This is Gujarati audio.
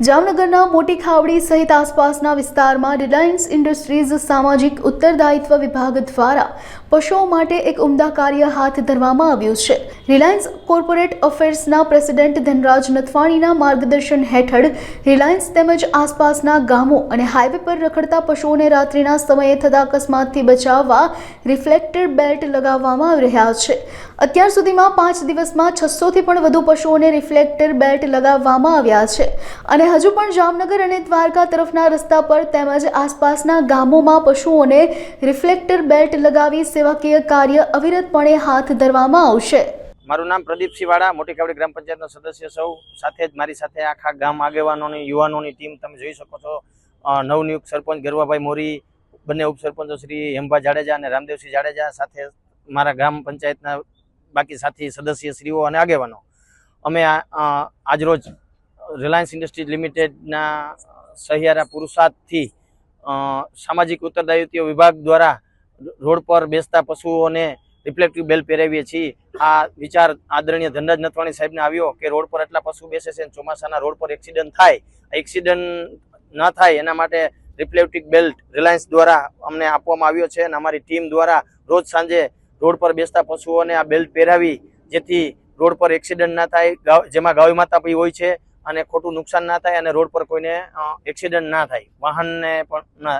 જામનગરના મોટી ખાવડી સહિત આસપાસના વિસ્તારમાં રિલાયન્સ ઇન્ડસ્ટ્રીઝ સામાજિક ઉત્તરદાયિત્વ વિભાગ દ્વારા પશુઓ માટે એક ઉમદા કાર્ય હાથ ધરવામાં આવ્યું છે। રિલાયન્સ કોર્પોરેટ અફેર્સના પ્રેસિડેન્ટ ધનરાજ નથવાણીના માર્ગદર્શન હેઠળ રિલાયન્સ તેમજ આસપાસના ગામો અને હાઈવે પર રખડતા પશુઓને રાત્રિના સમયે થતા અકસ્માતથી બચાવવા રિફ્લેક્ટર બેલ્ટ લગાવવામાં આવી રહ્યા છે। અત્યાર સુધીમાં 5 દિવસમાં 600થી પણ વધુ પશુઓને રિફ્લેક્ટર બેલ્ટ લગાવવામાં આવ્યા છે અને હજુ પણ જામનગર અને દ્વારકા તરફના રસ્તા પર તેમજ આસપાસના ગામોમાં પશુઓને રિફ્લેક્ટર બેલ્ટ લગાવી સેવાકીય કાર્ય અવિરતપણે હાથ ધરવામાં આવશે। મારું નામ પ્રદીપસિંહ વાળા, મોટી ખાવડી ગ્રામ પંચાયતનો સદસ્ય સૌ, સાથે જ મારી સાથે આખા ગામ આગેવાનોની યુવાનોની ટીમ તમે જોઈ શકો છો। નવનિયુક્ત સરપંચ ગરવાભાઈ મોરી, બંને ઉપસરપંચો શ્રી હેમભા જાડેજા અને રામદેવસિંહ જાડેજા, સાથે મારા ગ્રામ પંચાયતના બાકી સાથી સદસ્યશ્રીઓ અને આગેવાનો, અમે આજરોજ રિલાયન્સ ઇન્ડસ્ટ્રીઝ લિમિટેડના સહિયારા પુરુષાર્થથી સામાજિક ઉત્તરદાયિત્વ વિભાગ દ્વારા રોડ પર બેસતા પશુઓને રિફ્લેક્ટિવ બેલ્ટ પહેરાવીએ છીએ। આ વિચાર આદરણીય ધનરાજ નથવાણી સાહેબને આવ્યો કે રોડ પર એટલા પશુ બેસે છે, ચોમાસાના રોડ પર એક્સિડન્ટ થાય, એક્સિડન્ટ ન થાય એના માટે રિફ્લેક્ટિવ બેલ્ટ રિલાયન્સ દ્વારા અમને આપવામાં આવ્યો છે અને અમારી ટીમ દ્વારા રોજ સાંજે રોડ પર બેસતા પશુઓને આ બેલ્ટ પહેરાવી જેથી રોડ પર એક્સિડન્ટ ના થાય, જેમાં ગાય માતા પણ હોય છે અને ખોટું નુકસાન ના થાય અને રોડ પર કોઈને એક્સિડન્ટ ના થાય, વાહનને પણ ના